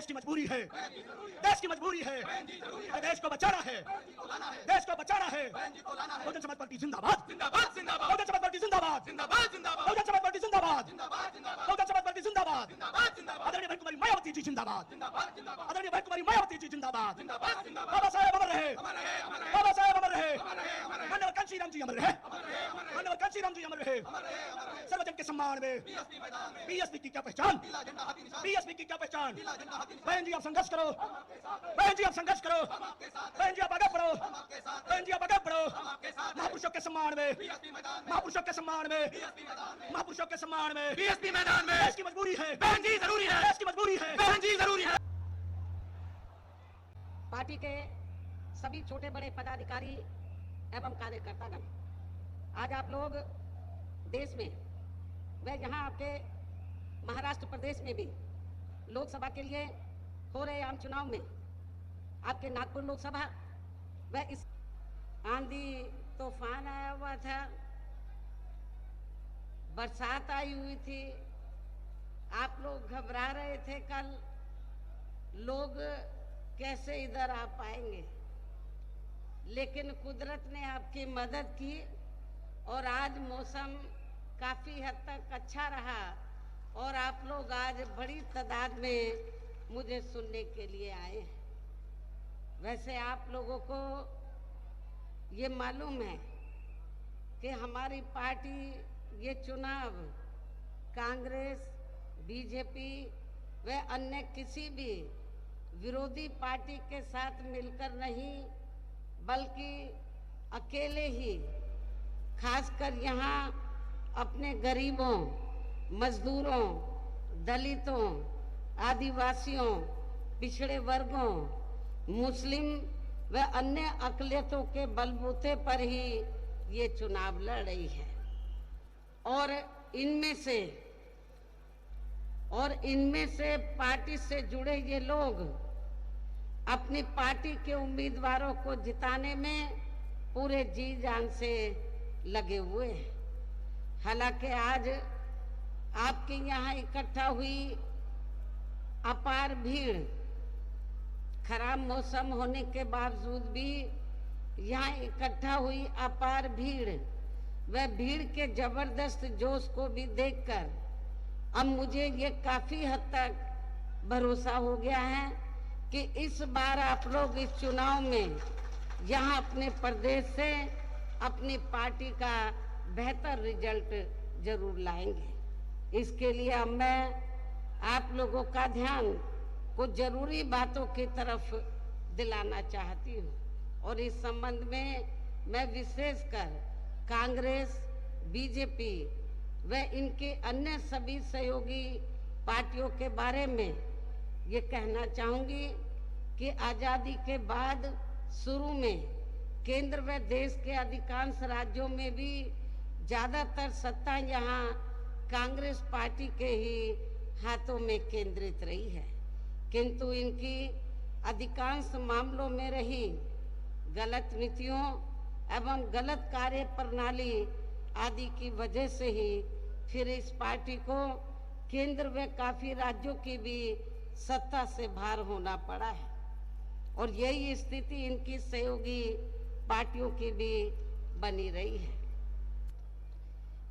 देश की मजबूरी है, देश की मजबूरी है, देश को बचाना है, देश को बचाना है। बहुजन समाज पार्टी जिंदाबाद, जिंदाबाद, जिंदाबाद। बहुजन समाज पार्टी जिंदाबाद, जिंदाबाद, जिंदाबाद। बहुजन समाज पार्टी जिंदाबाद, जिंदाबाद, जिंदाबाद। बहुजन समाज पार्टी जिंदाबाद, जिंदाबाद, जिंदाबाद। आदरणीय भाई कुमारी मायावती जी जिंदाबाद, जिंदाबाद, जिंदाबाद। आदरणीय भाई कुमारी मायावती जी जिंदाबाद, जिंदाबाद, जिंदाबाद। बाबा साहेब अमर रहे, बाबा साहेब अमर रहे, मानव कांशी राम जी अमर रहे, मानव कांशी राम जी अमर रहे। सर्वजन के सम्मान में बीएसपी की क्या पहचान, बीएसपी की क्या पहचान। बहन जी आप संघर्ष करो, बहन जी आप संघर्ष करो, बहन जी आप आगे बढ़ो, बहन जी आप आगे बढ़ो। महापुरुषों के सम्मान में, महापुरुषों के सम्मान में, महापुरुषों के सम्मान में बीएसपी मैदान में। देश की मजबूरी है, बहन जी जरूरी है, देश की मजबूरी है, बहन जी जरूरी है। पार्टी के सभी छोटे बड़े पदाधिकारी एवं कार्यकर्तागण, आज आप लोग देश में व यहाँ आपके महाराष्ट्र प्रदेश में भी लोकसभा के लिए हो रहे आम चुनाव में आपके नागपुर लोकसभा व इस आंधी तूफान आया हुआ था, बरसात आई हुई थी, आप लोग घबरा रहे थे कल लोग कैसे इधर आ पाएंगे, लेकिन कुदरत ने आपकी मदद की और आज मौसम काफी हद तक अच्छा रहा और आप लोग आज बड़ी तादाद में मुझे सुनने के लिए आए हैं। वैसे आप लोगों को ये मालूम है कि हमारी पार्टी ये चुनाव कांग्रेस, बीजेपी व अन्य किसी भी विरोधी पार्टी के साथ मिलकर नहीं बल्कि अकेले ही, खासकर यहाँ अपने गरीबों, मजदूरों, दलितों, आदिवासियों, पिछड़े वर्गों, मुस्लिम व अन्य अक़लियतों के बलबूते पर ही ये चुनाव लड़ रही है। और इनमें से पार्टी से जुड़े ये लोग अपनी पार्टी के उम्मीदवारों को जिताने में पूरे जी जान से लगे हुए हैं। हालांकि आज आपके यहाँ इकट्ठा हुई अपार भीड़, खराब मौसम होने के बावजूद भी यहाँ इकट्ठा हुई अपार भीड़, वह भीड़ के जबरदस्त जोश को भी देखकर अब मुझे ये काफी हद तक भरोसा हो गया है कि इस बार आप लोग इस चुनाव में यहाँ अपने प्रदेश से अपनी पार्टी का बेहतर रिजल्ट जरूर लाएंगे। इसके लिए अब मैं आप लोगों का ध्यान कुछ जरूरी बातों की तरफ दिलाना चाहती हूँ और इस संबंध में मैं विशेषकर कांग्रेस, बीजेपी व इनके अन्य सभी सहयोगी पार्टियों के बारे में ये कहना चाहूँगी कि आज़ादी के बाद शुरू में केंद्र व देश के अधिकांश राज्यों में भी ज़्यादातर सत्ता यहाँ कांग्रेस पार्टी के ही हाथों में केंद्रित रही है, किंतु इनकी अधिकांश मामलों में रही गलत नीतियों एवं गलत कार्य प्रणाली आदि की वजह से ही फिर इस पार्टी को केंद्र व काफी राज्यों की भी सत्ता से बाहर होना पड़ा है और यही स्थिति इनकी सहयोगी पार्टियों की भी बनी रही है,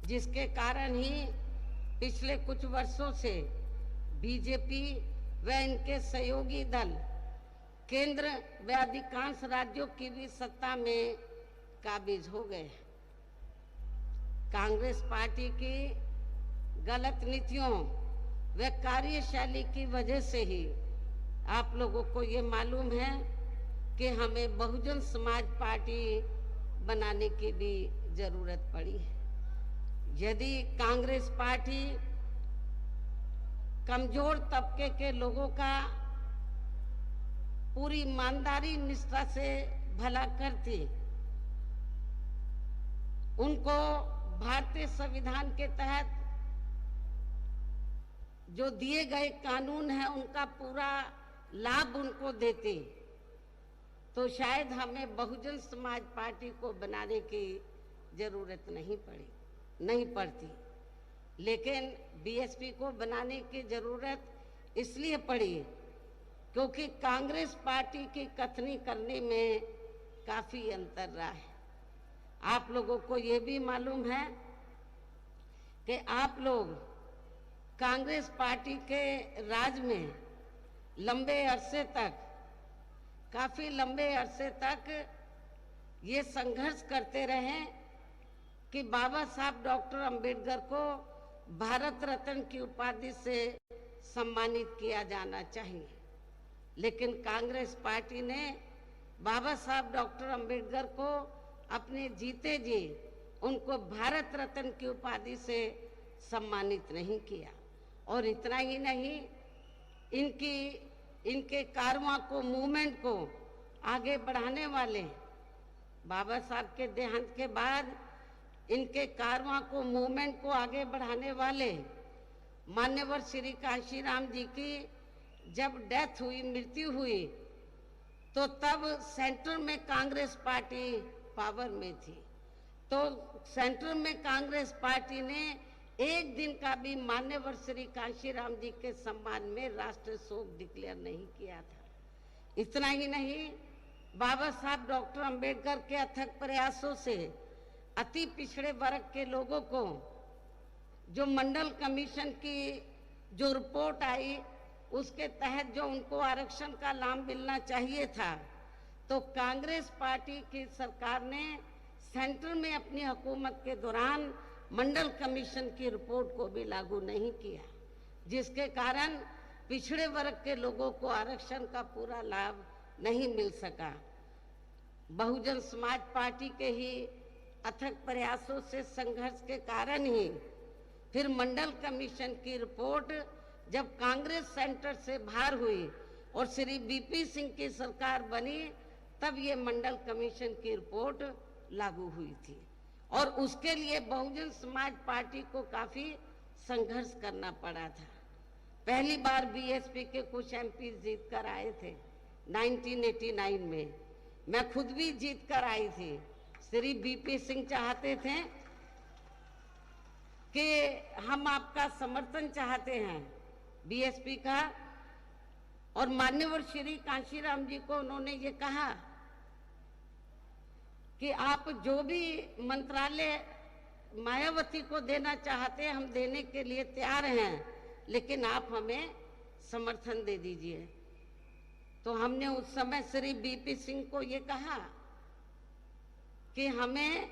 जिसके कारण ही पिछले कुछ वर्षों से बीजेपी व इनके सहयोगी दल केंद्र व अधिकांश राज्यों की भी सत्ता में काबिज हो गए। कांग्रेस पार्टी की गलत नीतियों व कार्यशैली की वजह से ही आप लोगों को ये मालूम है कि हमें बहुजन समाज पार्टी बनाने की भी जरूरत पड़ी है। यदि कांग्रेस पार्टी कमजोर तबके के लोगों का पूरी ईमानदारी निष्ठा से भला करती, उनको भारतीय संविधान के तहत जो दिए गए कानून है उनका पूरा लाभ उनको देते, तो शायद हमें बहुजन समाज पार्टी को बनाने की जरूरत नहीं पड़ती। लेकिन बीएसपी को बनाने की जरूरत इसलिए पड़ी क्योंकि कांग्रेस पार्टी की कथनी करने में काफी अंतर रहा है। आप लोगों को ये भी मालूम है कि आप लोग कांग्रेस पार्टी के राज में लंबे अरसे तक, काफी लंबे अरसे तक ये संघर्ष करते रहे कि बाबा साहब डॉक्टर अंबेडकर को भारत रत्न की उपाधि से सम्मानित किया जाना चाहिए। लेकिन कांग्रेस पार्टी ने बाबा साहब डॉक्टर अंबेडकर को अपने जीते जी उनको भारत रत्न की उपाधि से सम्मानित नहीं किया। और इतना ही नहीं, इनके कारवां को, मूवमेंट को आगे बढ़ाने वाले, बाबा साहब के देहांत के बाद इनके कारवां को, मूवमेंट को आगे बढ़ाने वाले मान्यवर श्री कांशीराम जी की जब डेथ हुई, मृत्यु हुई, तो तब सेंटर में कांग्रेस पार्टी पावर में थी। तो सेंटर में कांग्रेस पार्टी ने एक दिन का भी मान्यवर श्री कांशीराम जी के सम्मान में राष्ट्रीय शोक डिक्लेयर नहीं किया था। इतना ही नहीं, बाबा साहब डॉक्टर अंबेडकर के अथक प्रयासों से अति पिछड़े वर्ग के लोगों को जो मंडल कमीशन की जो रिपोर्ट आई, उसके तहत जो उनको आरक्षण का लाभ मिलना चाहिए था, तो कांग्रेस पार्टी की सरकार ने सेंटर में अपनी हुकूमत के दौरान मंडल कमीशन की रिपोर्ट को भी लागू नहीं किया, जिसके कारण पिछड़े वर्ग के लोगों को आरक्षण का पूरा लाभ नहीं मिल सका। बहुजन समाज पार्टी के ही अथक प्रयासों से, संघर्ष के कारण ही फिर मंडल कमीशन की रिपोर्ट जब कांग्रेस सेंटर से बाहर हुई और श्री बीपी सिंह की सरकार बनी, तब ये मंडल कमीशन की रिपोर्ट लागू हुई थी। और उसके लिए बहुजन समाज पार्टी को काफी संघर्ष करना पड़ा था। पहली बार बीएसपी के कुछ एमपी जीत कर आए थे 1989 में। मैं खुद भी जीत कर आई थी। श्री बीपी सिंह चाहते थे कि हम आपका समर्थन चाहते हैं बीएसपी का, और मान्यवर श्री कांशीराम जी को उन्होंने ये कहा कि आप जो भी मंत्रालय मायावती को देना चाहते हैं, हम देने के लिए तैयार हैं, लेकिन आप हमें समर्थन दे दीजिए। तो हमने उस समय श्री बीपी सिंह को ये कहा कि हमें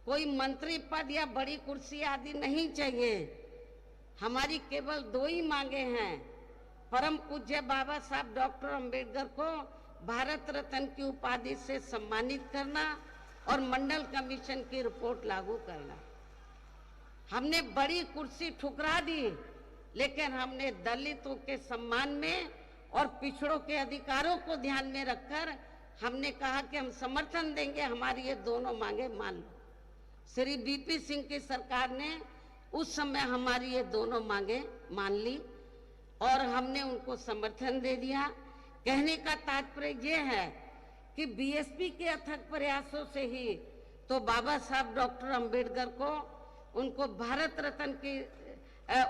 कोई मंत्री पद या बड़ी कुर्सी आदि नहीं चाहिए, हमारी केवल दो ही मांगे हैं, परम पूज्य बाबा साहब डॉक्टर अंबेडकर को भारत रत्न की उपाधि से सम्मानित करना और मंडल कमीशन की रिपोर्ट लागू करना। हमने बड़ी कुर्सी ठुकरा दी, लेकिन हमने दलितों के सम्मान में और पिछड़ों के अधिकारों को ध्यान में रखकर हमने कहा कि हम समर्थन देंगे, हमारी ये दोनों मांगे मान लो। श्री बीपी सिंह की सरकार ने उस समय हमारी ये दोनों मांगे मान ली और हमने उनको समर्थन दे दिया। कहने का तात्पर्य ये है कि बीएसपी के अथक प्रयासों से ही तो बाबा साहब डॉक्टर अंबेडकर को उनको भारत रत्न की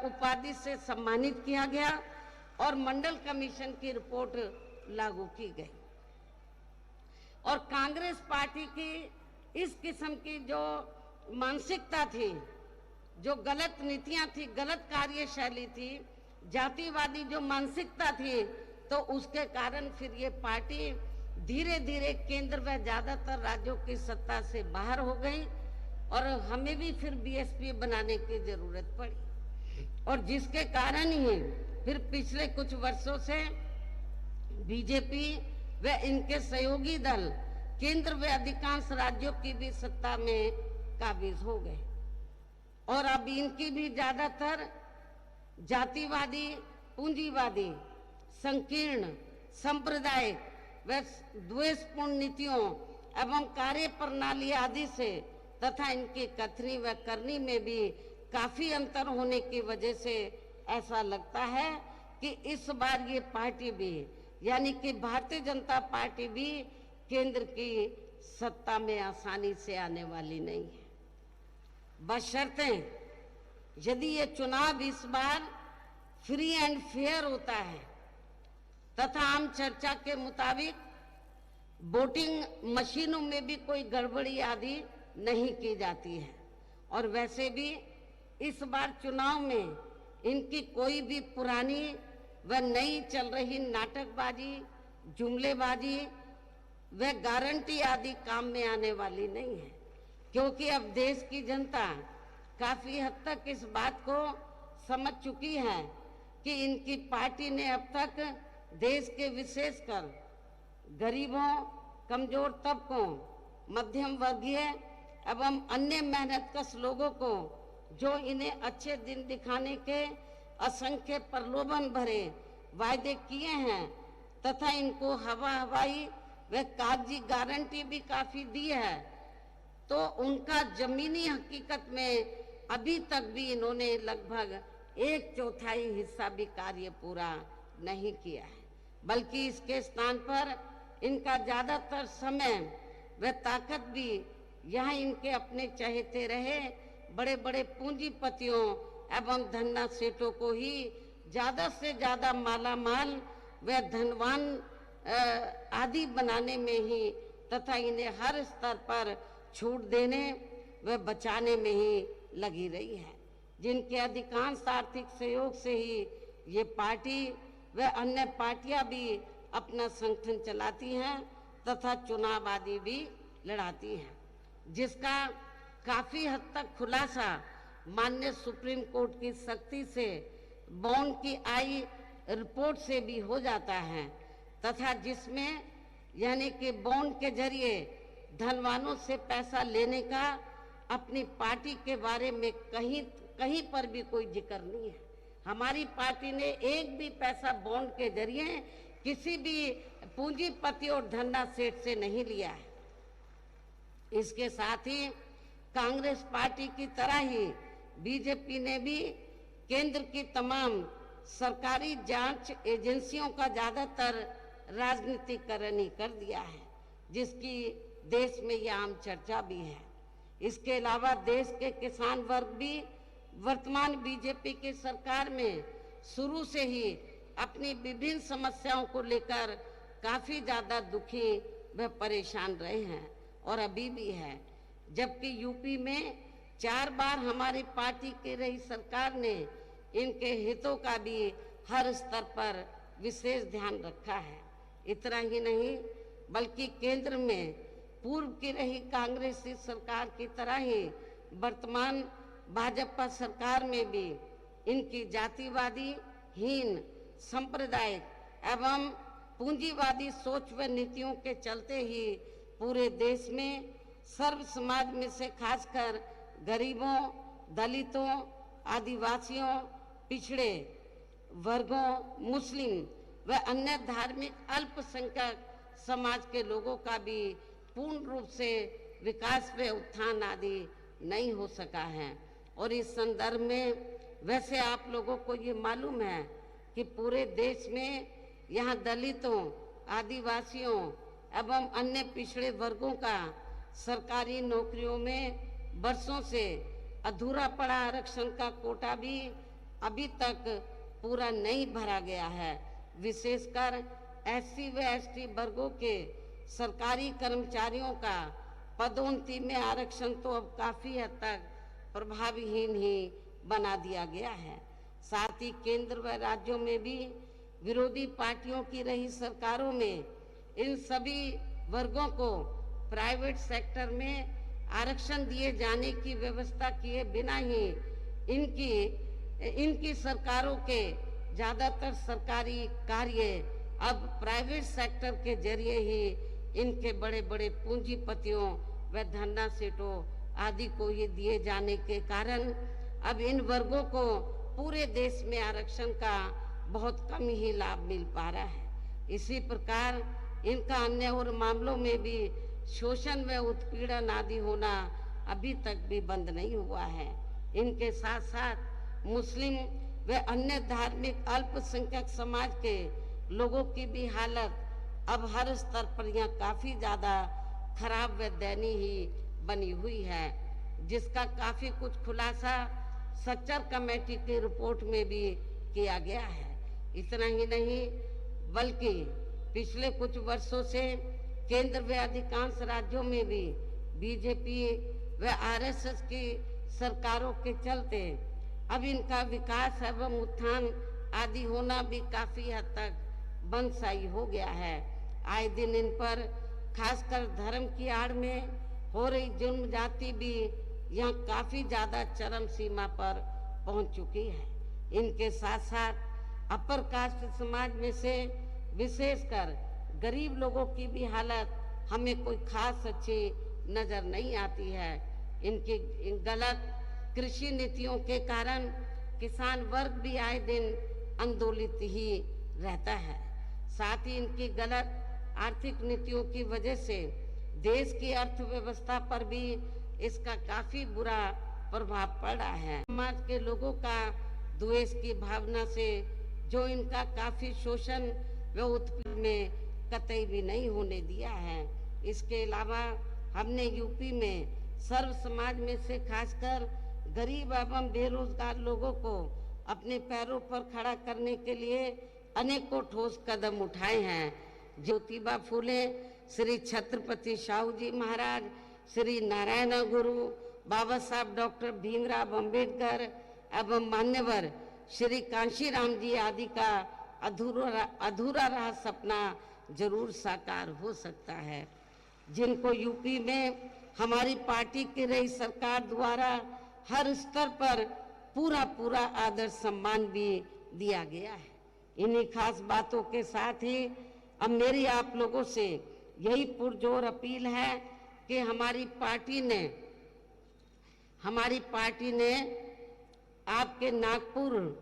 उपाधि से सम्मानित किया गया और मंडल कमीशन की रिपोर्ट लागू की गई। और कांग्रेस पार्टी की इस किस्म की जो मानसिकता थी, जो गलत नीतियां थी, गलत कार्यशैली थी, जातिवादी जो मानसिकता थी, तो उसके कारण फिर ये पार्टी धीरे धीरे केंद्र व ज्यादातर राज्यों की सत्ता से बाहर हो गई और हमें भी फिर बीएसपी बनाने की जरूरत पड़ी। और जिसके कारण ही फिर पिछले कुछ वर्षों से बीजेपी व इनके सहयोगी दल केंद्र व अधिकांश राज्यों की भी सत्ता में काबिज हो गए और अब इनकी भी ज्यादातर जातिवादी, पूंजीवादी, संकीर्ण, सांप्रदायिक व द्वेषपूर्ण नीतियों एवं कार्य प्रणाली आदि से तथा इनकी कथनी व करनी में भी काफी अंतर होने की वजह से ऐसा लगता है कि इस बार ये पार्टी भी, यानी कि भारतीय जनता पार्टी भी केंद्र की सत्ता में आसानी से आने वाली नहीं है। बशर्ते यदि ये चुनाव इस बार फ्री एंड फेयर होता है, तथा आम चर्चा के मुताबिक वोटिंग मशीनों में भी कोई गड़बड़ी आदि नहीं की जाती है। और वैसे भी इस बार चुनाव में इनकी कोई भी पुरानी व नई चल रही नाटकबाजी, जुमलेबाजी व गारंटी आदि काम में आने वाली नहीं है, क्योंकि अब देश की जनता काफी हद तक इस बात को समझ चुकी है कि इनकी पार्टी ने अब तक देश के विशेषकर गरीबों, कमजोर तबकों, मध्यम वर्गीय एवं अन्य मेहनतकश लोगों को जो इन्हें अच्छे दिन दिखाने के असंख्य प्रलोभन भरे वायदे किए हैं तथा इनको हवाई व कागजी गारंटी भी काफी दी है, तो उनका जमीनी हकीकत में अभी तक भी इन्होंने लगभग 1/4 हिस्सा भी कार्य पूरा नहीं किया है, बल्कि इसके स्थान पर इनका ज्यादातर समय व ताकत भी यहाँ इनके अपने चहेते रहे बड़े बड़े पूंजीपतियों एवं धन्ना सेठों को ही ज्यादा से ज्यादा मालामाल व धनवान आदि बनाने में ही तथा इन्हें हर स्तर पर छूट देने व बचाने में ही लगी रही है, जिनके अधिकांश आर्थिक सहयोग से ही ये पार्टी व अन्य पार्टियां भी अपना संगठन चलाती हैं तथा चुनाव आदि भी लड़ाती हैं, जिसका काफी हद तक खुलासा माननीय सुप्रीम कोर्ट की सख्ती से बॉन्ड की आई रिपोर्ट से भी हो जाता है तथा जिसमें यानी कि बॉन्ड के जरिए धनवानों से पैसा लेने का अपनी पार्टी के बारे में कहीं पर भी कोई जिक्र नहीं है। हमारी पार्टी ने एक भी पैसा बॉन्ड के जरिए किसी भी पूंजीपति और धन्ना सेठ से नहीं लिया है। इसके साथ ही कांग्रेस पार्टी की तरह ही बीजेपी ने भी केंद्र की तमाम सरकारी जांच एजेंसियों का ज्यादातर राजनीतिकरण ही कर दिया है, जिसकी देश में यह आम चर्चा भी है। इसके अलावा देश के किसान वर्ग भी वर्तमान बीजेपी की सरकार में शुरू से ही अपनी विभिन्न समस्याओं को लेकर काफी ज्यादा दुखी व परेशान रहे हैं और अभी भी है, जबकि यूपी में 4 बार हमारी पार्टी की रही सरकार ने इनके हितों का भी हर स्तर पर विशेष ध्यान रखा है। इतना ही नहीं बल्कि केंद्र में पूर्व की रही कांग्रेसी सरकार की तरह ही वर्तमान भाजपा सरकार में भी इनकी जातिवादी, हीन, सांप्रदायिक एवं पूंजीवादी सोच व नीतियों के चलते ही पूरे देश में सर्व समाज में से खासकर गरीबों, दलितों, आदिवासियों, पिछड़े वर्गों, मुस्लिम व अन्य धार्मिक अल्पसंख्यक समाज के लोगों का भी पूर्ण रूप से विकास व उत्थान आदि नहीं हो सका है। और इस संदर्भ में वैसे आप लोगों को ये मालूम है कि पूरे देश में यहाँ दलितों, आदिवासियों एवं अन्य पिछड़े वर्गों का सरकारी नौकरियों में वर्षों से अधूरा पड़ा आरक्षण का कोटा भी अभी तक पूरा नहीं भरा गया है। विशेषकर एससी व एसटी वर्गों के सरकारी कर्मचारियों का पदोन्नति में आरक्षण तो अब काफी हद तक प्रभावहीन ही बना दिया गया है। साथ ही केंद्र व राज्यों में भी विरोधी पार्टियों की रही सरकारों में इन सभी वर्गों को प्राइवेट सेक्टर में आरक्षण दिए जाने की व्यवस्था किए बिना ही इनकी सरकारों के ज्यादातर सरकारी कार्य अब प्राइवेट सेक्टर के जरिए ही इनके बड़े बड़े पूंजीपतियों व धन्ना सेठों आदि को ही दिए जाने के कारण अब इन वर्गों को पूरे देश में आरक्षण का बहुत कम ही लाभ मिल पा रहा है। इसी प्रकार इनका अन्य और मामलों में भी शोषण व उत्पीड़न आदि होना अभी तक भी बंद नहीं हुआ है। इनके साथ साथ मुस्लिम व अन्य धार्मिक अल्पसंख्यक समाज के लोगों की भी हालत अब हर स्तर पर यहाँ काफी ज्यादा खराब व दयनीय ही बनी हुई है, जिसका काफी कुछ खुलासा सच्चर कमेटी की रिपोर्ट में भी किया गया है। इतना ही नहीं बल्कि पिछले कुछ वर्षों से केंद्र व अधिकांश राज्यों में भी बीजेपी व आरएसएस की सरकारों के चलते अब इनका विकास एवं उत्थान आदि होना भी काफी हद तक बंदशाई हो गया है। आए दिन इन पर खासकर धर्म की आड़ में हो रही जुल्म जाति भी यहाँ काफी ज्यादा चरम सीमा पर पहुंच चुकी है। इनके साथ साथ अपर कास्ट समाज में से विशेषकर गरीब लोगों की भी हालत हमें कोई खास अच्छी नजर नहीं आती है। इनकी गलत कृषि नीतियों के कारण किसान वर्ग भी आए दिन आंदोलित ही रहता है। साथ ही इनकी गलत आर्थिक नीतियों की वजह से देश की अर्थव्यवस्था पर भी इसका काफी बुरा प्रभाव पड़ा है। समाज के लोगों का द्वेष की भावना से जो इनका काफी शोषण व उत्पीड़न में कतई भी नहीं होने दिया है। इसके अलावा हमने यूपी में सर्व समाज में से खासकर गरीब एवं बेरोजगार लोगों को अपने पैरों पर खड़ा करने के लिए अनेकों ठोस कदम उठाए हैं। ज्योतिबा फूले, श्री छत्रपति शाहू जी महाराज, श्री नारायण गुरु, बाबा साहब डॉक्टर भीमराव अंबेडकर एवं मान्यवर श्री कांशीराम जी आदि का अधूरा रहा सपना जरूर साकार हो सकता है, जिनको यूपी में हमारी पार्टी की रही सरकार द्वारा हर स्तर पर पूरा आदर सम्मान भी दिया गया है। इन्हीं खास बातों के साथ ही अब मेरी आप लोगों से यही पुरजोर अपील है कि हमारी पार्टी ने आपके नागपुर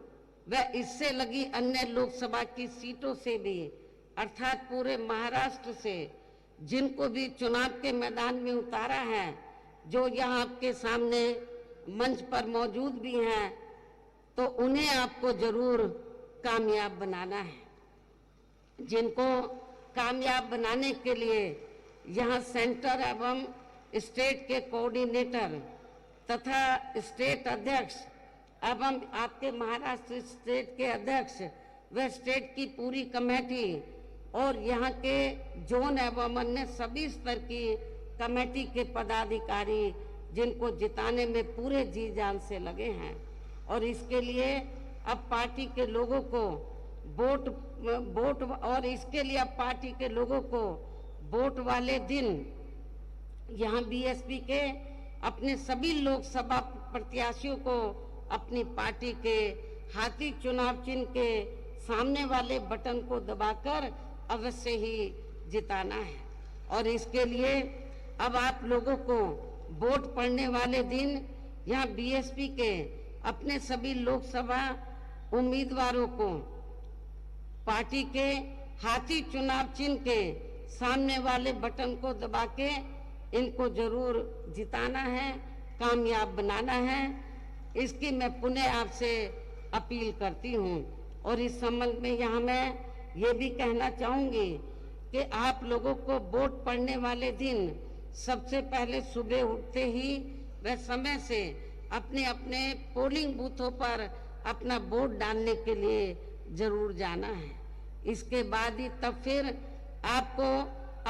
व इससे लगी अन्य लोकसभा की सीटों से भी अर्थात पूरे महाराष्ट्र से जिनको भी चुनाव के मैदान में उतारा है, जो यहाँ आपके सामने मंच पर मौजूद भी हैं, तो उन्हें आपको जरूर कामयाब बनाना है। जिनको कामयाब बनाने के लिए यहाँ सेंटर एवं स्टेट के कोऑर्डिनेटर तथा स्टेट अध्यक्ष एवं आपके महाराष्ट्र स्टेट के अध्यक्ष व स्टेट की पूरी कमेटी और यहाँ के जोन एवं अन्य सभी स्तर की कमेटी के पदाधिकारी जिनको जिताने में पूरे जी जान से लगे हैं। और इसके लिए अब पार्टी के लोगों को वोट वाले दिन यहाँ बीएसपी के अपने सभी लोकसभा प्रत्याशियों को अपनी पार्टी के हाथी चुनाव चिन्ह के सामने वाले बटन को दबाकर अवश्य ही जिताना है। और इसके लिए अब आप लोगों को वोट पड़ने वाले दिन यहाँ बीएसपी के अपने सभी लोकसभा उम्मीदवारों को पार्टी के हाथी चुनाव चिन्ह के सामने वाले बटन को दबा के इनको जरूर जिताना है, कामयाब बनाना है। इसकी मैं पुनः आपसे अपील करती हूँ। और इस संबंध में यहाँ मैं ये भी कहना चाहूँगी कि आप लोगों को वोट पड़ने वाले दिन सबसे पहले सुबह उठते ही व समय से अपने अपने पोलिंग बूथों पर अपना वोट डालने के लिए जरूर जाना है। इसके बाद ही तब फिर आपको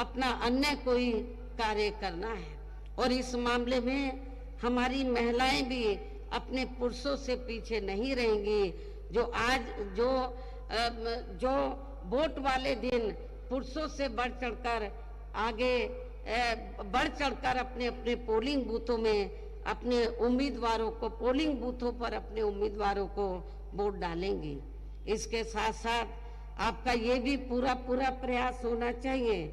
अपना अन्य कोई कार्य करना है। और इस मामले में हमारी महिलाएं भी अपने पुरुषों से पीछे नहीं रहेंगी, जो वोट वाले दिन पुरुषों से बढ़ चढ़कर अपने अपने पोलिंग बूथों में अपने उम्मीदवारों को पोलिंग बूथों पर अपने उम्मीदवारों को वोट डालेंगी। इसके साथ साथ आपका ये भी पूरा प्रयास होना चाहिए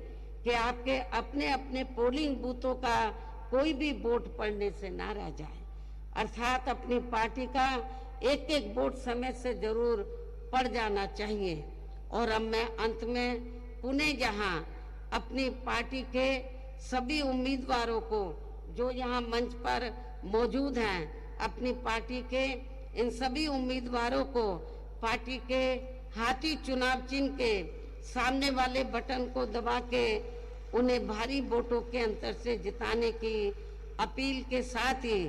कि आपके अपने अपने पोलिंग बूथों का कोई भी वोट पड़ने से ना रह जाए, अर्थात अपनी पार्टी का एक एक वोट समय से जरूर पड़ जाना चाहिए। और अब मैं अंत में पुणे जहां अपनी पार्टी के सभी उम्मीदवारों को जो यहाँ मंच पर मौजूद हैं, अपनी पार्टी के इन सभी उम्मीदवारों को पार्टी के हाथी चुनाव चिन्ह के सामने वाले बटन को दबा के उन्हें भारी वोटों के अंतर से जिताने की अपील के साथ ही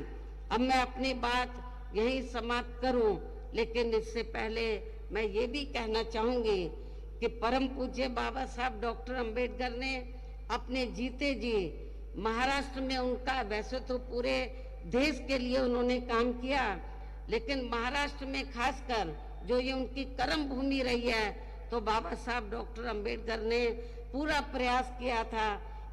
अब मैं अपनी बात यहीं समाप्त करूं। लेकिन इससे पहले मैं ये भी कहना चाहूंगी कि परम पूज्य बाबा साहब डॉक्टर अंबेडकर ने अपने जीते जी महाराष्ट्र में उनका, वैसे तो पूरे देश के लिए उन्होंने काम किया, लेकिन महाराष्ट्र में खासकर जो ये उनकी कर्म भूमि रही है, तो बाबा साहब डॉक्टर अंबेडकर ने पूरा प्रयास किया था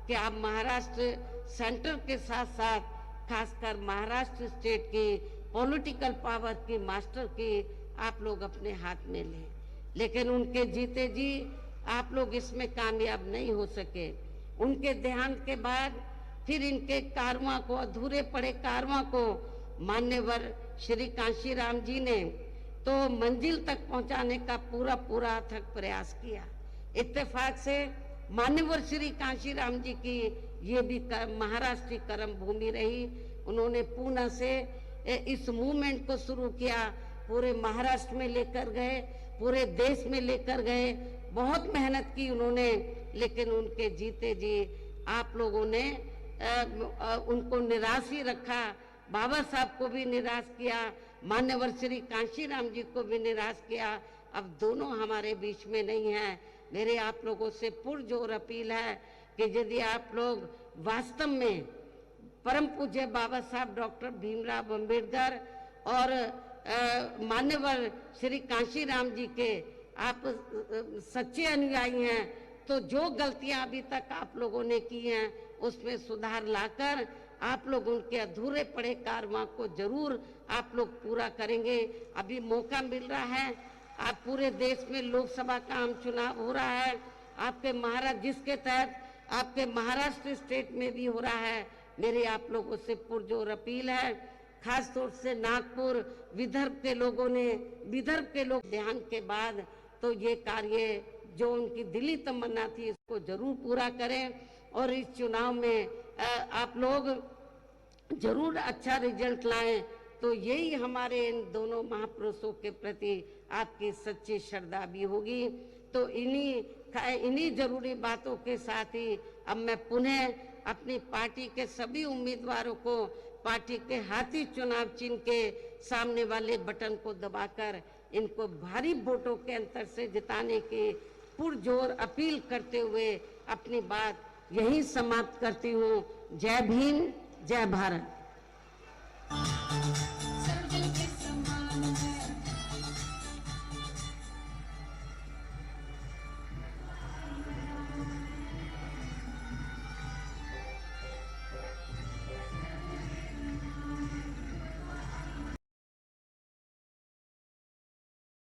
कि आप महाराष्ट्र सेंटर के साथ साथ खासकर महाराष्ट्र स्टेट की पॉलिटिकल पावर की, मास्टर की आप लोग अपने हाथ में लें। लेकिन उनके जीते जी आप लोग इसमें कामयाब नहीं हो सके। उनके देहांत के बाद फिर इनके कारवां को, अधूरे पड़े कारवां को मान्यवर श्री कांशीराम जी ने तो मंजिल तक पहुंचाने का पूरा अथक प्रयास किया। इत्तेफाक से मान्यवर श्री कांशीराम जी की ये भी महाराष्ट्र की कर्म भूमि रही। उन्होंने पूना से इस मूवमेंट को शुरू किया, पूरे महाराष्ट्र में लेकर गए, पूरे देश में लेकर गए, बहुत मेहनत की उन्होंने, लेकिन उनके जीते जी आप लोगों ने उनको निराश ही रखा। बाबा साहब को भी निराश किया, मान्यवर श्री कांशीराम जी को भी निराश किया। अब दोनों हमारे बीच में नहीं है। मेरे आप लोगों से पुरजोर अपील है कि यदि आप लोग वास्तव में परम पूज्य बाबा साहब डॉक्टर भीमराव अंबेडकर और मान्यवर श्री कांशीराम जी के आप सच्चे अनुयायी हैं, तो जो गलतियां अभी तक आप लोगों ने की हैं उसमें सुधार लाकर आप लोग उनके अधूरे पड़े कारवां को जरूर आप लोग पूरा करेंगे। अभी मौका मिल रहा है, आप पूरे देश में लोकसभा का आम चुनाव हो रहा है, आपके महाराष्ट्र, जिसके तहत आपके महाराष्ट्र स्टेट में भी हो रहा है। मेरी आप लोगों से पुरजोर अपील है, खास तौर से नागपुर, विदर्भ के लोग ध्यान के बाद तो ये कार्य जो उनकी दिली तमन्ना थी इसको जरूर पूरा करें और इस चुनाव में आप लोग जरूर अच्छा रिजल्ट लाएं। तो यही हमारे इन दोनों महापुरुषों के प्रति आपकी सच्ची श्रद्धा भी होगी। तो इन्हीं जरूरी बातों के साथ ही अब मैं पुनः अपनी पार्टी के सभी उम्मीदवारों को पार्टी के हाथी चुनाव चिन्ह के सामने वाले बटन को दबाकर इनको भारी वोटों के अंतर से जिताने की पुरजोर अपील करते हुए अपनी बात यहीं समाप्त करती हूँ। जय भीम, जय भारत।